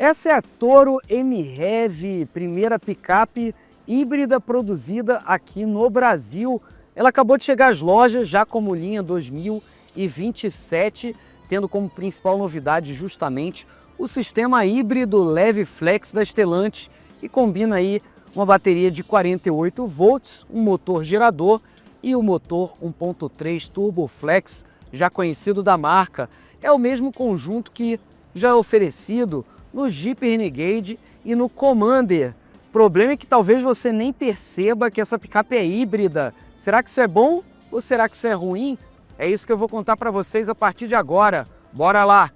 Essa é a Toro MHEV, primeira picape híbrida produzida aqui no Brasil. Ela acabou de chegar às lojas já como linha 2027, tendo como principal novidade justamente o sistema híbrido leve flex da Stellantis, que combina aí uma bateria de 48 volts, um motor gerador e o motor 1.3 Turbo Flex, já conhecido da marca. É o mesmo conjunto que já é oferecido no Jeep Renegade e no Commander. O problema é que talvez você nem perceba que essa picape é híbrida. Será que isso é bom ou será que isso é ruim? É isso que eu vou contar para vocês a partir de agora. Bora lá!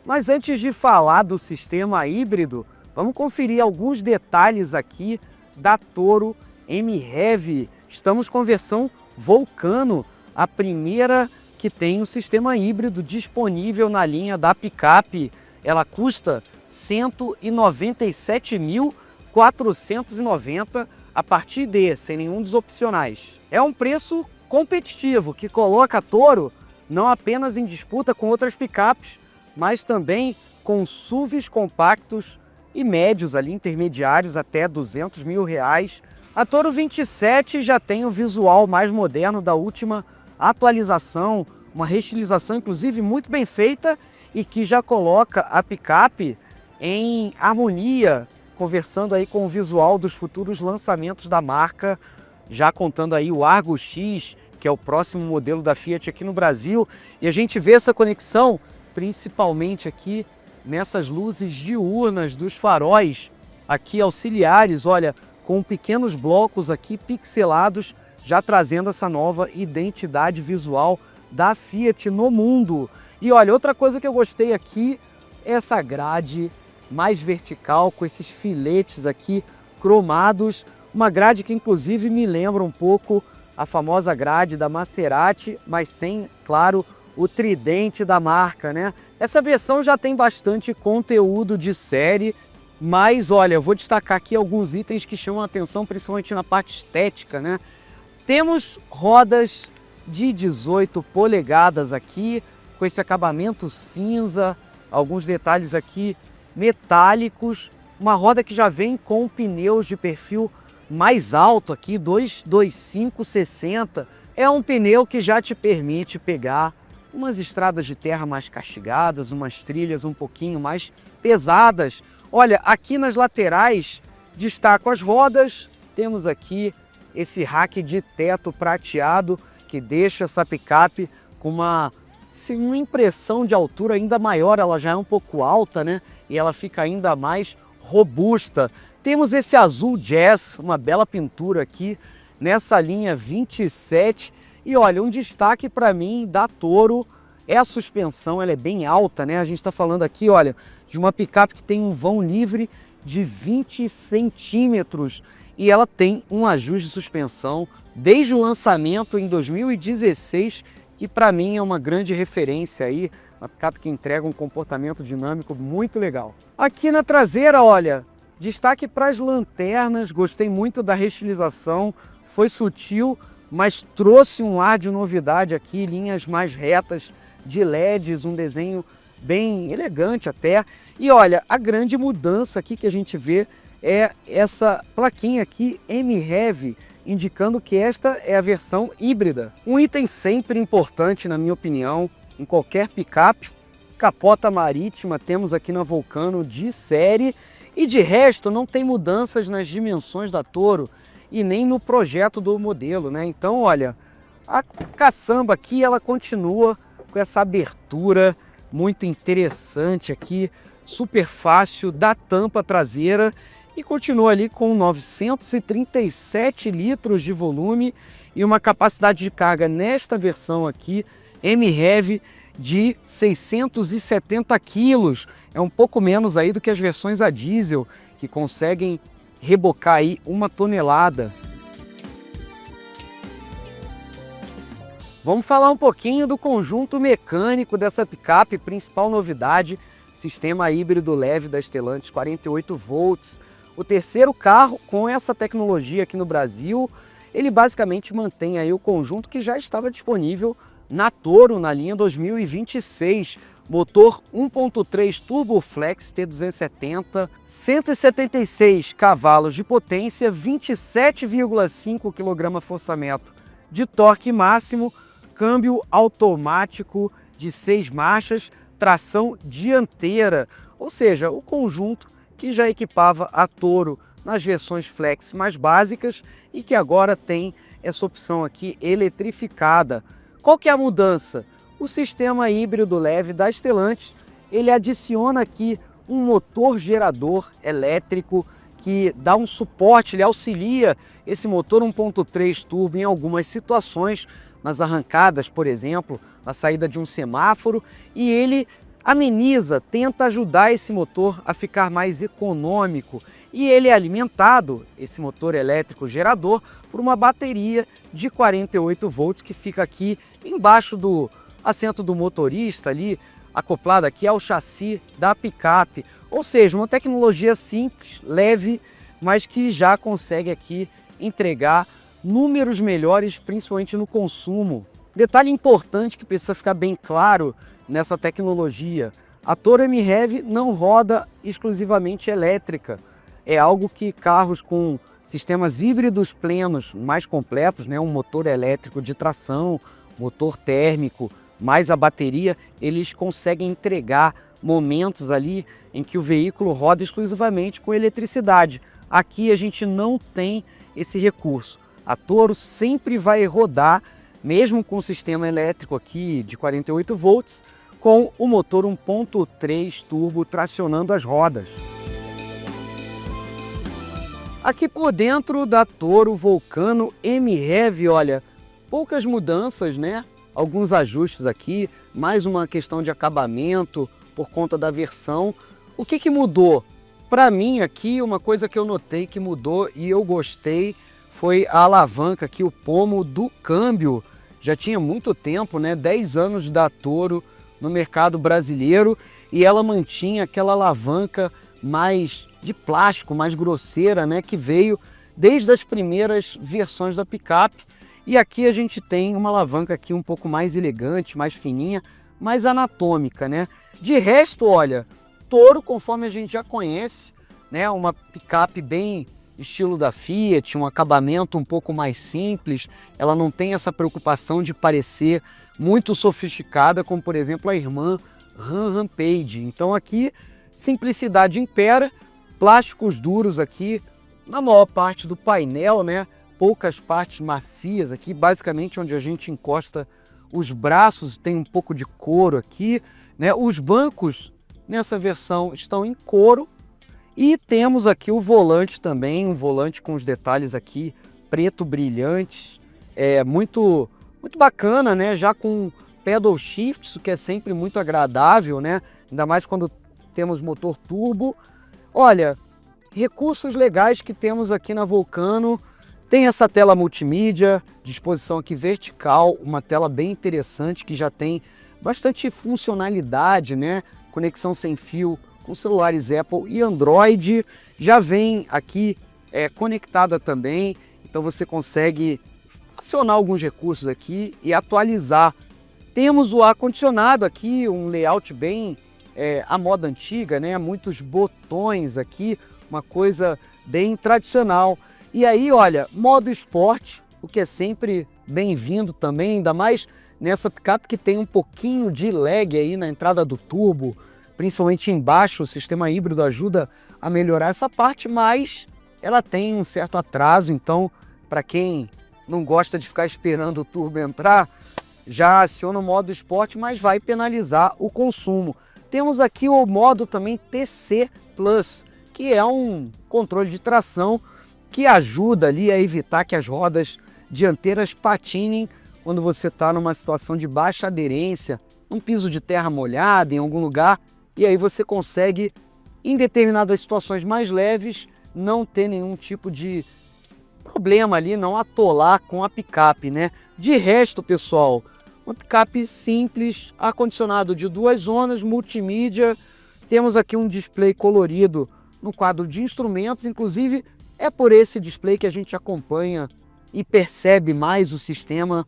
Mas antes de falar do sistema híbrido, vamos conferir alguns detalhes aqui da Toro MHEV. Estamos com a versão Vulcano, a primeira que tem o sistema híbrido disponível na linha da picape. Ela custa R$ 197.490 a partir de, sem nenhum dos opcionais. É um preço competitivo que coloca a Toro não apenas em disputa com outras picapes, mas também com SUVs compactos e médios ali, intermediários até R$ 200 mil. A Toro 27 já tem o visual mais moderno da última atualização, uma restilização inclusive muito bem feita e que já coloca a picape em harmonia, conversando aí com o visual dos futuros lançamentos da marca, já contando aí o Argo X, que é o próximo modelo da Fiat aqui no Brasil, e a gente vê essa conexão principalmente aqui nessas luzes diurnas dos faróis aqui auxiliares, olha, com pequenos blocos aqui pixelados, já trazendo essa nova identidade visual da Fiat no mundo. E olha, outra coisa que eu gostei aqui é essa grade mais vertical, com esses filetes aqui cromados, uma grade que inclusive me lembra um pouco a famosa grade da Maserati, mas sem, claro, o tridente da marca, né? Essa versão já tem bastante conteúdo de série, mas olha, eu vou destacar aqui alguns itens que chamam a atenção, principalmente na parte estética, né? Temos rodas de 18 polegadas aqui, com esse acabamento cinza, alguns detalhes aqui metálicos, uma roda que já vem com pneus de perfil mais alto aqui, 225/60. É um pneu que já te permite pegar umas estradas de terra mais castigadas, umas trilhas um pouquinho mais pesadas. Olha, aqui nas laterais destaco as rodas, temos aqui esse rack de teto prateado que deixa essa picape com uma impressão de altura ainda maior, ela já é um pouco alta, né? E ela fica ainda mais robusta. Temos esse azul jazz, uma bela pintura aqui nessa linha 27. E olha, um destaque para mim da Toro é a suspensão, ela é bem alta, né? A gente está falando aqui, olha, de uma picape que tem um vão livre de 20 centímetros e ela tem um ajuste de suspensão desde o lançamento em 2016, que para mim é uma grande referência aí, uma picape que entrega um comportamento dinâmico muito legal. Aqui na traseira, olha, destaque para as lanternas, gostei muito da restilização, foi sutil, mas trouxe um ar de novidade aqui, linhas mais retas de LEDs, um desenho bem elegante até. E olha, a grande mudança aqui que a gente vê é essa plaquinha aqui, MHEV, indicando que esta é a versão híbrida. Um item sempre importante, na minha opinião, em qualquer picape, capota marítima, temos aqui na Vulcano de série, e de resto não tem mudanças nas dimensões da Toro e nem no projeto do modelo, né? Então, olha, a caçamba aqui ela continua com essa abertura muito interessante aqui, super fácil da tampa traseira e continua ali com 937 litros de volume e uma capacidade de carga nesta versão aqui, MHEV, de 670 quilos. É um pouco menos aí do que as versões a diesel, que conseguem rebocar aí 1 tonelada. Vamos falar um pouquinho do conjunto mecânico dessa picape, principal novidade, sistema híbrido leve da Stellantis, 48 volts. O terceiro carro com essa tecnologia aqui no Brasil, ele basicamente mantém aí o conjunto que já estava disponível na Toro, na linha 2026, Motor 1.3 Turbo Flex T270, 176 cavalos de potência, 27,5 kgfm de torque máximo, câmbio automático de 6 marchas, tração dianteira, ou seja, o conjunto que já equipava a Toro nas versões Flex mais básicas e que agora tem essa opção aqui eletrificada. Qual que é a mudança? O sistema híbrido leve da Stellantis, ele adiciona aqui um motor gerador elétrico que dá um suporte, ele auxilia esse motor 1.3 turbo em algumas situações, nas arrancadas, por exemplo, na saída de um semáforo, e ele ameniza, tenta ajudar esse motor a ficar mais econômico. E ele é alimentado, esse motor elétrico gerador, por uma bateria de 48 volts que fica aqui embaixo do assento do motorista ali, acoplada aqui ao chassi da picape. Ou seja, uma tecnologia simples, leve, mas que já consegue aqui entregar números melhores, principalmente no consumo. Detalhe importante que precisa ficar bem claro nessa tecnologia: a Toro MHEV não roda exclusivamente elétrica. É algo que carros com sistemas híbridos plenos mais completos, né, um motor elétrico de tração, motor térmico, mais a bateria, eles conseguem entregar momentos ali em que o veículo roda exclusivamente com eletricidade. Aqui a gente não tem esse recurso. A Toro sempre vai rodar, mesmo com o sistema elétrico aqui de 48 volts, com o motor 1.3 turbo tracionando as rodas. Aqui por dentro da Toro Vulcano MHEV, olha, poucas mudanças, né? Alguns ajustes aqui, mais uma questão de acabamento por conta da versão. O que mudou? Para mim aqui, uma coisa que eu notei que mudou e eu gostei foi a alavanca aqui, o pomo do câmbio. Já tinha muito tempo, né? 10 anos da Toro no mercado brasileiro e ela mantinha aquela alavanca mais de plástico, mais grosseira, né? Que veio desde as primeiras versões da picape. E aqui a gente tem uma alavanca aqui um pouco mais elegante, mais fininha, mais anatômica, né? De resto, olha, Toro, conforme a gente já conhece, né? Uma picape bem estilo da Fiat, um acabamento um pouco mais simples. Ela não tem essa preocupação de parecer muito sofisticada, como por exemplo a irmã Ram Rampage. Então aqui, simplicidade impera, plásticos duros aqui, na maior parte do painel, né? Poucas partes macias aqui, basicamente onde a gente encosta os braços tem um pouco de couro aqui, né? Os bancos nessa versão estão em couro e temos aqui o volante também, um volante com os detalhes aqui preto brilhantes, muito bacana, né? Já com pedal shift, isso que é sempre muito agradável, né? Ainda mais quando temos motor turbo. Olha, recursos legais que temos aqui na Vulcano. Tem essa tela multimídia, disposição aqui vertical, uma tela bem interessante que já tem bastante funcionalidade, né? Conexão sem fio com celulares Apple e Android. Já vem aqui conectada também, então você consegue acionar alguns recursos aqui e atualizar. Temos o ar-condicionado aqui, um layout bem à moda antiga, né? Muitos botões aqui, uma coisa bem tradicional. E aí, olha, modo esporte, o que é sempre bem-vindo também, ainda mais nessa picape que tem um pouquinho de lag aí na entrada do turbo, principalmente embaixo. O sistema híbrido ajuda a melhorar essa parte, mas ela tem um certo atraso, então para quem não gosta de ficar esperando o turbo entrar, já aciona o modo esporte, mas vai penalizar o consumo. Temos aqui o modo também TC Plus, que é um controle de tração que ajuda ali a evitar que as rodas dianteiras patinem quando você está numa situação de baixa aderência, um piso de terra molhada em algum lugar, e aí você consegue, em determinadas situações mais leves, não ter nenhum tipo de problema ali, não atolar com a picape, né? De resto, pessoal, uma picape simples, ar-condicionado de 2 zonas, multimídia, temos aqui um display colorido no quadro de instrumentos, inclusive é por esse display que a gente acompanha e percebe mais o sistema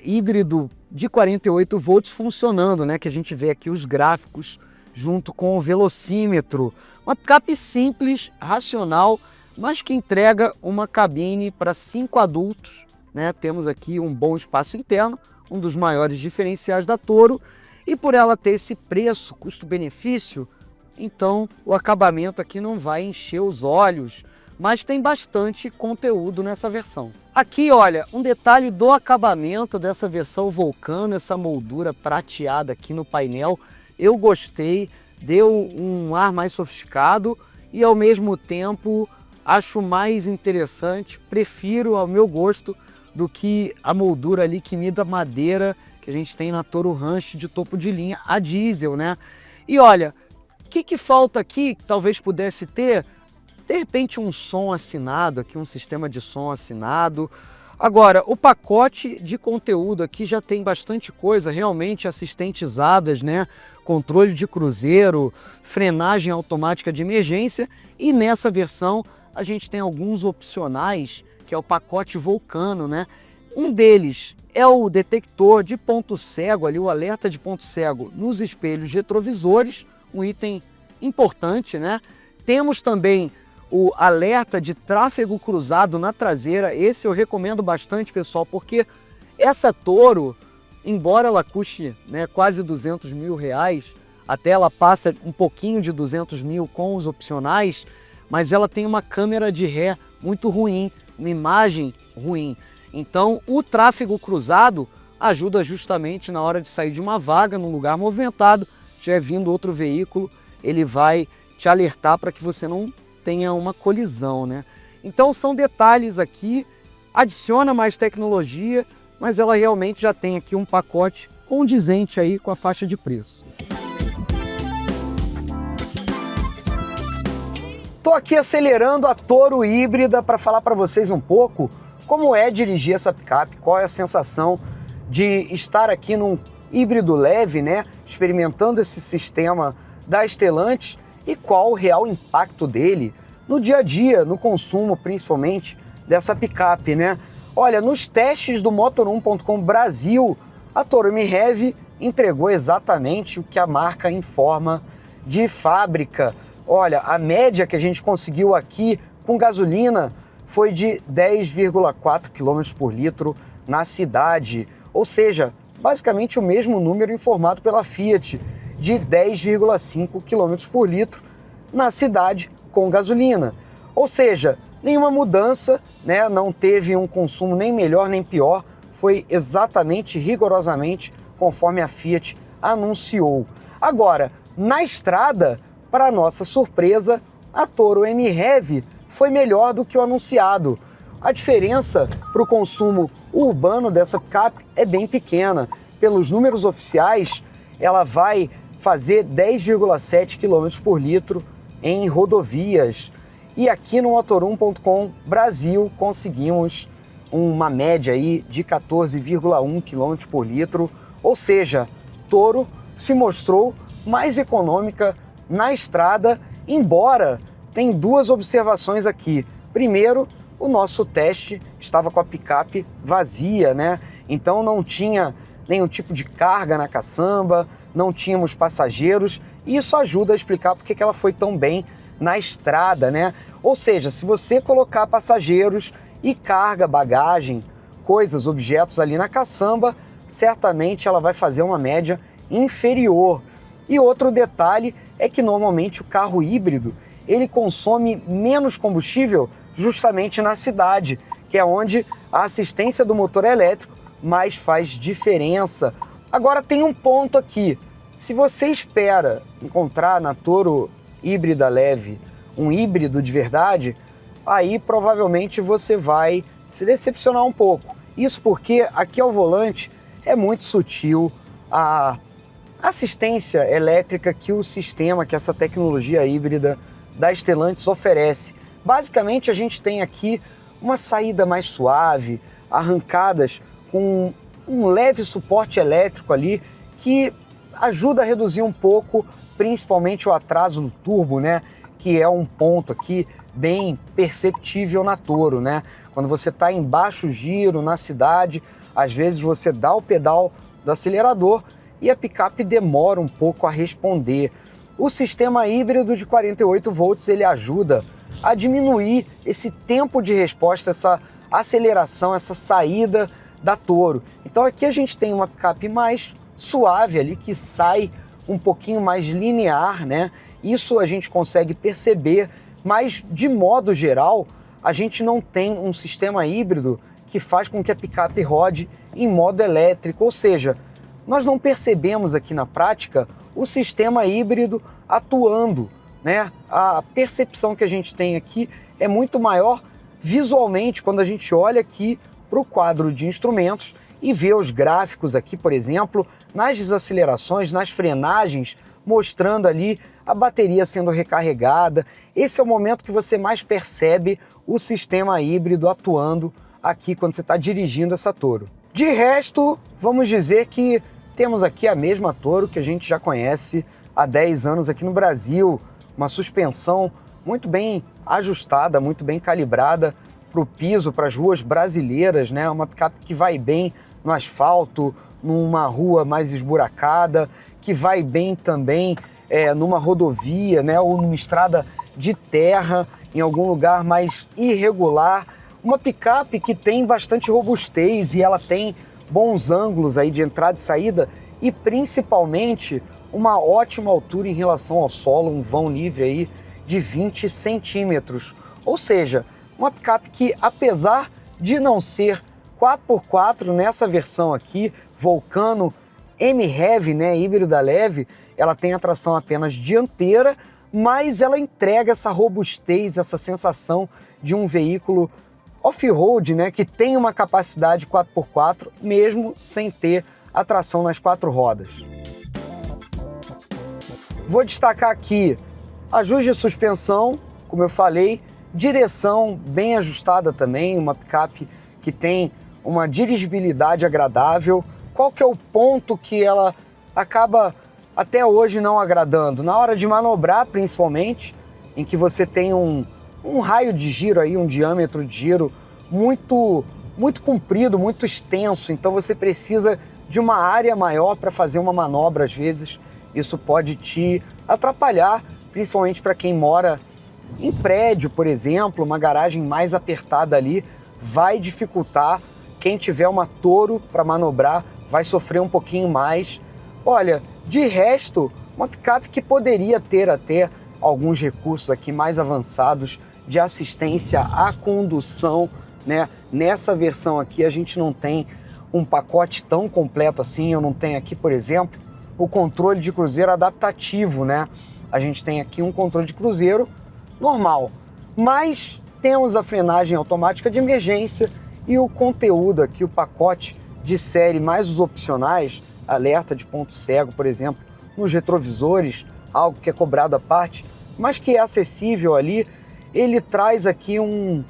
híbrido de 48 volts funcionando, né? Que a gente vê aqui os gráficos junto com o velocímetro. Uma picape simples, racional, mas que entrega uma cabine para 5 adultos, né? Temos aqui um bom espaço interno, um dos maiores diferenciais da Toro, e por ela ter esse preço, custo-benefício, então o acabamento aqui não vai encher os olhos, mas tem bastante conteúdo nessa versão. Aqui, olha, um detalhe do acabamento dessa versão Vulcano, essa moldura prateada aqui no painel, eu gostei, deu um ar mais sofisticado e ao mesmo tempo acho mais interessante, prefiro ao meu gosto do que a moldura ali que imita madeira que a gente tem na Toro Ranch de topo de linha, a diesel, né? E olha, o que falta aqui, que talvez pudesse ter? De repente um som assinado aqui, um sistema de som assinado. Agora, o pacote de conteúdo aqui já tem bastante coisa, realmente assistentizadas, né? Controle de cruzeiro, frenagem automática de emergência, e nessa versão a gente tem alguns opcionais, que é o pacote Vulcano, né? Um deles é o detector de ponto cego, ali o alerta de ponto cego nos espelhos retrovisores, um item importante, né? Temos também o alerta de tráfego cruzado na traseira. Esse eu recomendo bastante, pessoal, porque essa Toro, embora ela custe, né, quase 200 mil reais, até ela passa um pouquinho de 200 mil com os opcionais, mas ela tem uma câmera de ré muito ruim, uma imagem ruim. Então o tráfego cruzado ajuda justamente na hora de sair de uma vaga, num lugar movimentado, estiver vindo outro veículo, ele vai te alertar para que você não tenha uma colisão, né? Então são detalhes aqui, adiciona mais tecnologia, mas ela realmente já tem aqui um pacote condizente aí com a faixa de preço. Tô aqui acelerando a Toro híbrida para falar para vocês um pouco como é dirigir essa picape, qual é a sensação de estar aqui num híbrido leve, né? Experimentando esse sistema da Stellantis e qual o real impacto dele no dia a dia, no consumo principalmente dessa picape, né? Olha, nos testes do Motor1.com Brasil, a Toro MHEV entregou exatamente o que a marca informa de fábrica. Olha, a média que a gente conseguiu aqui com gasolina foi de 10,4 km por litro na cidade, ou seja, basicamente o mesmo número informado pela Fiat, de 10,5 km por litro na cidade com gasolina. Ou seja, nenhuma mudança, né? Não teve um consumo nem melhor nem pior, foi exatamente, rigorosamente, conforme a Fiat anunciou. Agora, na estrada, para nossa surpresa, a Toro MHEV foi melhor do que o anunciado. A diferença para o consumo urbano dessa picape é bem pequena. Pelos números oficiais, ela vai fazer 10,7 km por litro em rodovias. E aqui no Motor1.com Brasil conseguimos uma média aí de 14,1 km por litro, ou seja, Toro se mostrou mais econômica na estrada, embora tem duas observações aqui. Primeiro, o nosso teste estava com a picape vazia, né? Então não tinha nenhum tipo de carga na caçamba, não tínhamos passageiros, e isso ajuda a explicar porque que ela foi tão bem na estrada, né? Ou seja, se você colocar passageiros e carga, bagagem, coisas, objetos ali na caçamba, certamente ela vai fazer uma média inferior. E outro detalhe é que normalmente o carro híbrido ele consome menos combustível justamente na cidade, que é onde a assistência do motor elétrico mais faz diferença. Agora tem um ponto aqui, se você espera encontrar na Toro híbrida leve um híbrido de verdade, aí provavelmente você vai se decepcionar um pouco. Isso porque aqui ao volante é muito sutil a assistência elétrica que o sistema, que essa tecnologia híbrida da Stellantis oferece. Basicamente a gente tem aqui uma saída mais suave, arrancadas com um leve suporte elétrico ali que ajuda a reduzir um pouco, principalmente o atraso do turbo, né? Que é um ponto aqui bem perceptível na Toro, né? Quando você está em baixo giro na cidade, Às vezes você dá o pedal do acelerador e a picape demora um pouco a responder. O sistema híbrido de 48 volts ele ajuda a diminuir esse tempo de resposta, essa aceleração, essa saída da Toro. Então aqui a gente tem uma picape mais suave ali, que sai um pouquinho mais linear, né? Isso a gente consegue perceber, mas de modo geral, a gente não tem um sistema híbrido que faz com que a picape rode em modo elétrico, ou seja, nós não percebemos aqui na prática o sistema híbrido atuando, né? A percepção que a gente tem aqui é muito maior visualmente quando a gente olha aqui para o quadro de instrumentos e vê os gráficos aqui, por exemplo, nas desacelerações, nas frenagens, mostrando ali a bateria sendo recarregada. Esse é o momento que você mais percebe o sistema híbrido atuando aqui quando você está dirigindo essa Toro. De resto, vamos dizer que temos aqui a mesma Toro que a gente já conhece há 10 anos aqui no Brasil, uma suspensão muito bem ajustada, muito bem calibrada para o piso, para as ruas brasileiras, né? Uma picape que vai bem no asfalto, numa rua mais esburacada, que vai bem também numa rodovia, né? Ou numa estrada de terra, em algum lugar mais irregular. Uma picape que tem bastante robustez e ela tem bons ângulos aí de entrada e saída e principalmente uma ótima altura em relação ao solo, um vão livre aí de 20 centímetros. Ou seja, uma picape que, apesar de não ser 4x4 nessa versão aqui, Vulcano M-Heavy, né, híbrida leve, ela tem a tração apenas dianteira, mas ela entrega essa robustez, essa sensação de um veículo off-road, né, que tem uma capacidade 4x4, mesmo sem ter a tração nas 4 rodas. Vou destacar aqui ajuste de suspensão, como eu falei, direção bem ajustada também, uma picape que tem uma dirigibilidade agradável. Qual que é o ponto que ela acaba até hoje não agradando? Na hora de manobrar, principalmente, em que você tem um raio de giro aí, um diâmetro de giro muito comprido, muito extenso, então você precisa de uma área maior para fazer uma manobra, às vezes isso pode te atrapalhar, principalmente para quem mora em prédio, por exemplo, uma garagem mais apertada ali, vai dificultar. Quem tiver uma Toro para manobrar vai sofrer um pouquinho mais. Olha, de resto, uma picape que poderia ter até alguns recursos aqui mais avançados de assistência à condução, né? Nessa versão aqui a gente não tem um pacote tão completo assim. Eu não tenho aqui, por exemplo, o controle de cruzeiro adaptativo, né? A gente tem aqui um controle de cruzeiro normal, mas temos a frenagem automática de emergência e o conteúdo aqui, o pacote de série mais os opcionais, alerta de ponto cego, por exemplo, nos retrovisores, algo que é cobrado à parte, mas que é acessível ali. Ele traz aqui um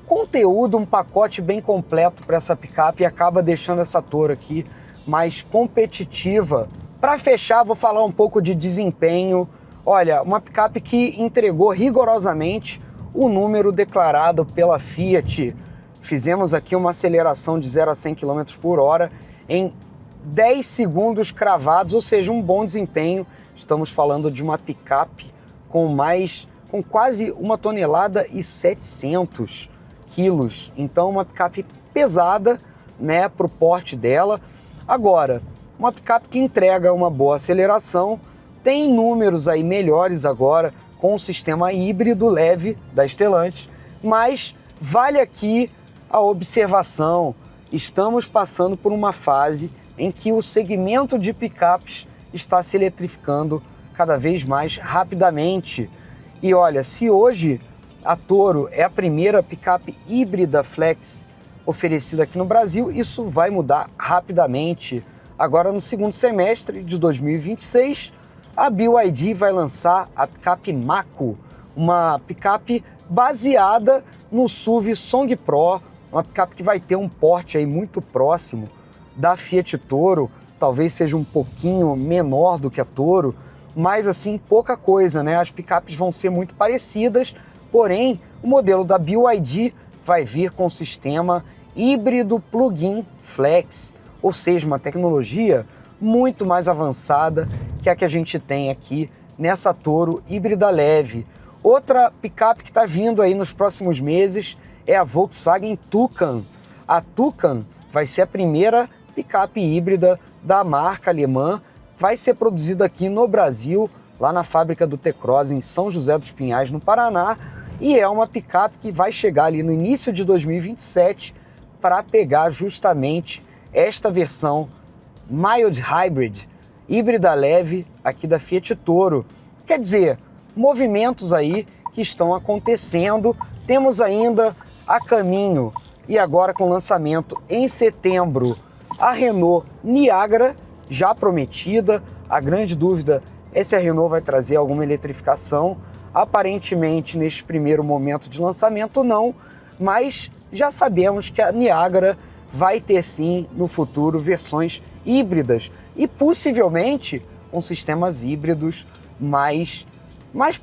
conteúdo, um pacote bem completo para essa picape e acaba deixando essa Toro aqui mais competitiva. Para fechar, vou falar um pouco de desempenho. Olha, uma picape que entregou rigorosamente o número declarado pela Fiat. Fizemos aqui uma aceleração de 0 a 100 km por hora em 10 segundos cravados, ou seja, um bom desempenho. Estamos falando de uma picape com quase 1,7 toneladas. Então, uma picape pesada, né, para o porte dela. Agora, uma picape que entrega uma boa aceleração, tem números aí melhores agora com o sistema híbrido leve da Stellantis, mas vale aqui a observação, estamos passando por uma fase em que o segmento de picapes está se eletrificando cada vez mais rapidamente. E olha, se hoje a Toro é a primeira picape híbrida flex oferecida aqui no Brasil, isso vai mudar rapidamente. Agora, no segundo semestre de 2026, a BYD vai lançar a picape Mako, uma picape baseada no SUV Song Pro, uma picape que vai ter um porte aí muito próximo da Fiat Toro, talvez seja um pouquinho menor do que a Toro, mas assim, pouca coisa, né? As picapes vão ser muito parecidas, porém, o modelo da BYD vai vir com o sistema híbrido plug-in flex, ou seja, uma tecnologia muito mais avançada que a que a gente tem aqui nessa Toro híbrida leve. Outra picape que está vindo aí nos próximos meses é a Volkswagen Toucan. A Toucan vai ser a primeira picape híbrida da marca alemã, vai ser produzida aqui no Brasil, lá na fábrica do T-Cross em São José dos Pinhais, no Paraná, e é uma picape que vai chegar ali no início de 2027 para pegar justamente esta versão Mild Hybrid, híbrida leve aqui da Fiat Toro. Quer dizer, movimentos aí que estão acontecendo. Temos ainda a caminho, e agora com lançamento em setembro, a Renault Niagara, já prometida. A grande dúvida é se a Renault vai trazer alguma eletrificação. Aparentemente, neste primeiro momento de lançamento, não, mas já sabemos que a Niagara vai ter sim, no futuro, versões híbridas e possivelmente com sistemas híbridos mais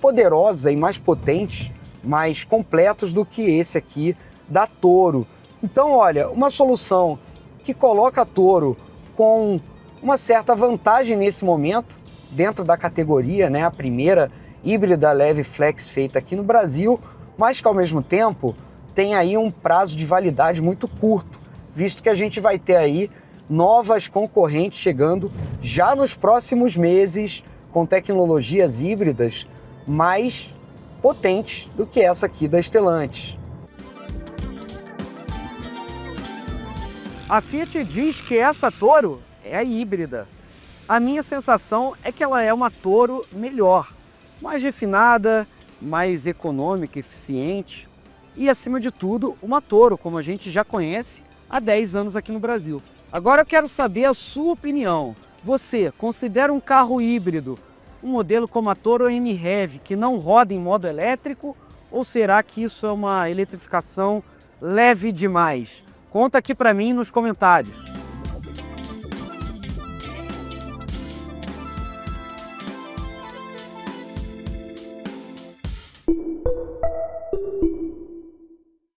poderosos e mais potentes, mais completos do que esse aqui da Toro. Então, olha, uma solução que coloca a Toro com uma certa vantagem nesse momento, dentro da categoria, né, a primeira híbrida leve flex feita aqui no Brasil, mas que ao mesmo tempo tem aí um prazo de validade muito curto, visto que a gente vai ter aí novas concorrentes chegando já nos próximos meses com tecnologias híbridas mais potentes do que essa aqui da Stellantis. A Fiat diz que essa Toro é a híbrida. A minha sensação é que ela é uma Toro melhor, mais refinada, mais econômica, eficiente e, acima de tudo, uma Toro como a gente já conhece há 10 anos aqui no Brasil. Agora eu quero saber a sua opinião. Você considera um carro híbrido um modelo como a Toro MHEV que não roda em modo elétrico, ou será que isso é uma eletrificação leve demais? Conta aqui para mim nos comentários.